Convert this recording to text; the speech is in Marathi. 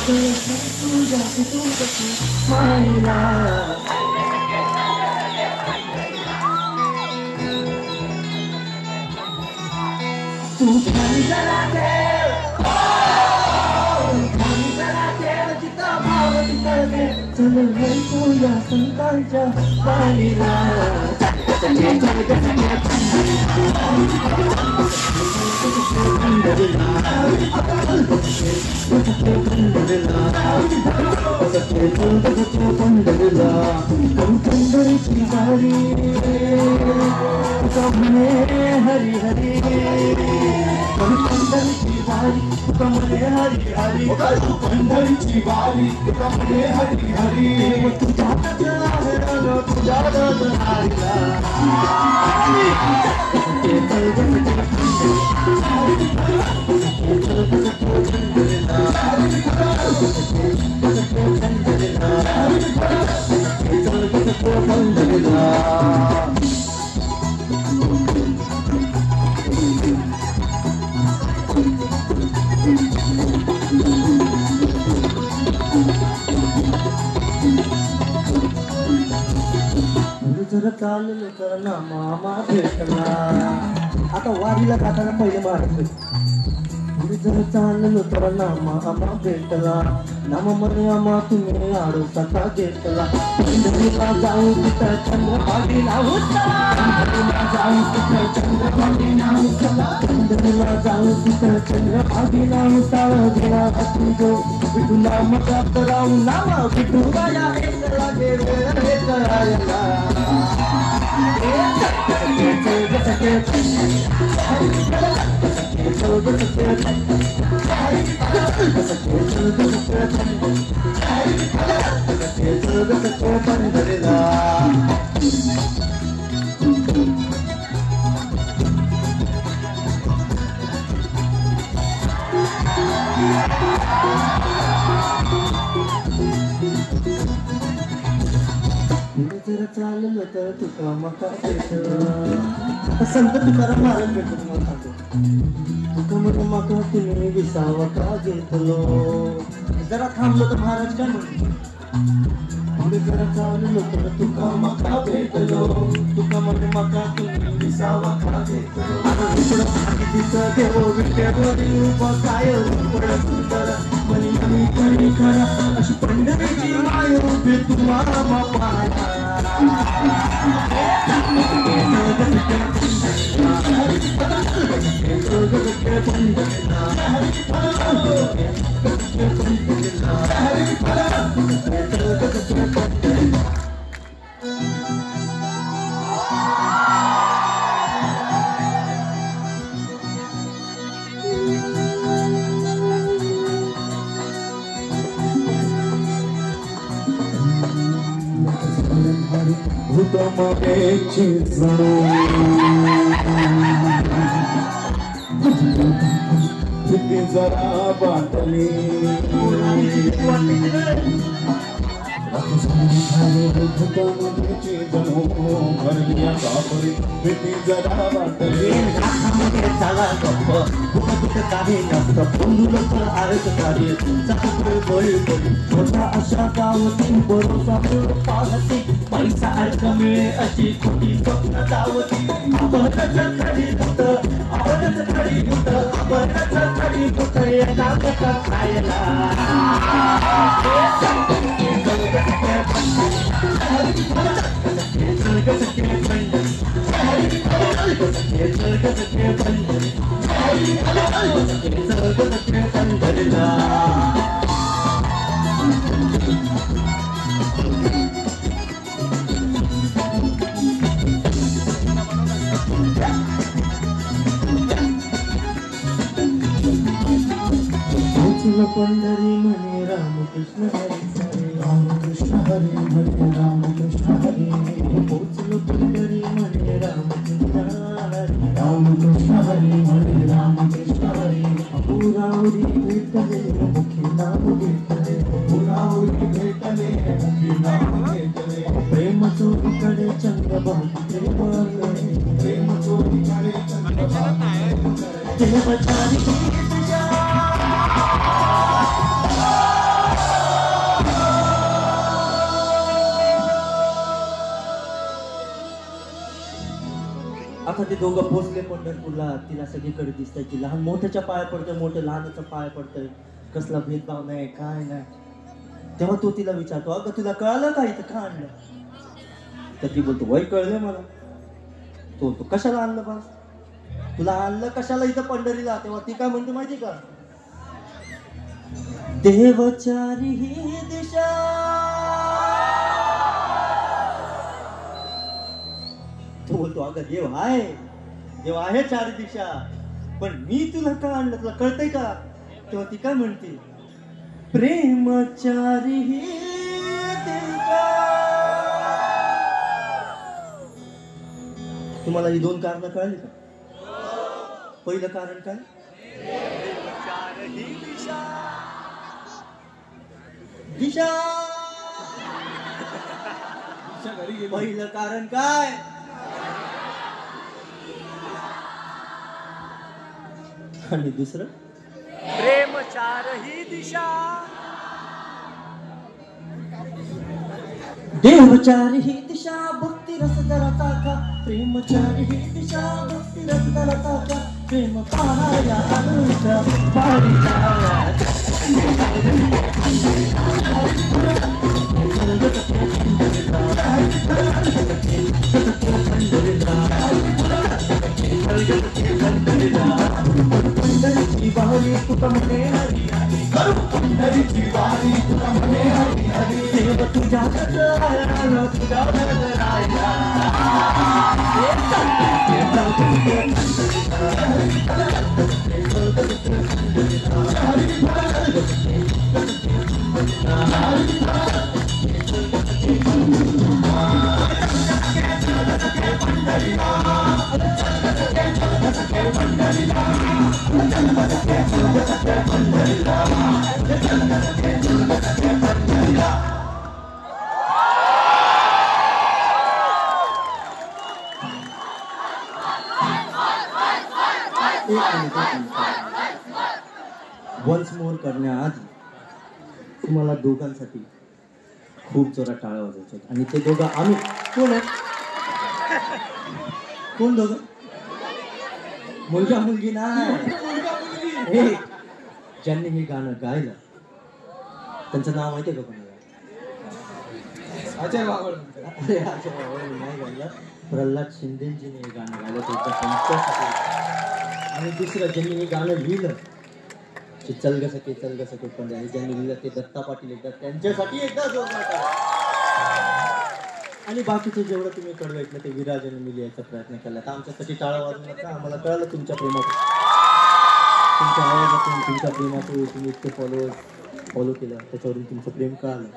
तुझ्या मायला तू खाली जरा ठेव खाली जरा ठेव जिथं भाव तिथं दे चल हे तुझ्या संतांच्या पाणीला हरी हरी पंढरीची वारी कमले हरी हरी पंढरीची वारी कमले हरी हरी तुझ्यात आहे तुझ्यात हरिला जर चाललो तर ना मामा भेटला आता वारीला जाताना पहिले मारतोय जर चाललो तर ना मामा भेटला नाम मर्यामा तुम्ही आडोसा का घेतला पंढरीला जाऊ तिथं चंद्रभागीला उचला जाऊ तिथं चंद्रभागीला उचला पंढरीला जाऊ तिथं चंद्रभागीला उचला गेला तुझो विठू नाम प्राप्त राहू नाम विठू बाया एकला गेले हे करायला जर चाललं तर तुका मका भेटला संत तुकाराम महाराज भेटतो तुम्हाला सांगतो तुका म्हणून मका तुम्ही विसावा का घेतलो जरा थांबलो तर महाराज काय म्हणतो पुढे जरा चाललो तर तुका मका भेटलो तुका म्हणून मका तुम्ही विसावा का घेतलो पुढं भागी दिसत देव विट्यावरी उभा काय पुढं सुंदर मनी मनी कणी करा अशी पंढरीची माय उभी तुम्हाला पाहता भूतमपेची जणू किती जरा बाटली भूतमपेची जणू भरल्या कापडी किती जरा बाटली झाला गप्प भूत काही नसतं बंधुलक आरत कार्य चाकरे बळी बळी छोटा अशा गावती भरोसा पाहती पैसा अर्थ मिळे अशी खोटी स्वप्न दावती आपणच खडी भूत आपणच खडी भूत आपणच खडी भूत एका खायला पंढरी म्हणे रामकृष्ण हरी रामकृष्ण हरी म्हणे रामकृष्ण हरी पोचलो पंढरी म्हणे रामकृष्ण हरी रामकृष्ण हरी म्हणे रामकृष्ण हरी पुरावरी भेटले मुखी नाम घेतले पुरावरी भेटले मुखी नाम घेतले प्रेम चोरीकडे चंद्रभागी प्रेम चोरीकडे चंद्रभागी आता ते दोघं पोचले पंढरपूरला. तिला सगळीकडे दिसतंय की लहान मोठ्याच्या पाया पडतंय, मोठं लहानाचा पाया पडतंय. कसला भेदभाव नाही, काय नाही. तेव्हा तो तिला विचारतो, अगं तुला कळालं का इथं का आणलं? तर ती बोलतो, वय कळलंय मला. तो कशाला आणलं बस, तुला आणलं कशाला इथं पंढरीला? तेव्हा ती काय म्हणते माहिती का, देवचारी ही दिशा. तो बोलतो, अगं देव आहे चारी दिशा, पण मी तुला का आणलं, तुला कळतंय का? तेव्हा ती काय म्हणते, प्रेमचारी ही दिशा. तुम्हाला ही दोन कारणं कळली का? पहिलं कारण काय, दिशा. पहिलं कारण काय, आणि दुसरं प्रेम चार ही दिशा. देवचारी ही दिशा, भक्ती रस जराचा का. प्रेमचारी ही दिशा, भक्ती रस जराचा का. प्रेम पाहाया अनुष्का पारिया. पंढरीची वारी तुका म्हणे हरी हरी, पंढरीची वारी तुका म्हणे हरी हरी. देव तुझ्या गजराला, तुझ्या गजराला. वन्स मोर करण्याआधी तुम्हाला दोघांसाठी खूप जोरात टाळ्या वाजवायच्या. आणि ते दोघं आम्ही कोण आहे, कोण दोघं, मुलगा मुलगी नाही. ज्यांनी हे गाणं गायलं त्यांचं नाव माहितीये का कोणाला? अजय बाबळ. अरे अजय बाबळ नाही गायलं, प्रल्हाद शिंदेजीने हे गाणं गायलं त्यांच्यासाठी. आणि दुसरं ज्यांनी हे गाणं लिहिलं, चल ग सके पण ज्यांनी लिहिलं ते दत्ता पाटील, एकदा त्यांच्यासाठी एकदा जोरदार टाळ्या. आणि बाकीचे जेवढं तुम्ही कडवं ऐकलं ते विराज आणि मी लिहायचा प्रयत्न केला. तर आमच्यासाठी टाळा वाजवू नका. आम्हाला कळलं तुमच्या प्रेमातून, तुमच्या आवाजातून, तुमच्या प्रेमातून तुम्ही इतके फॉलो केलं, त्याच्यावरून तुमचं प्रेम कळालं.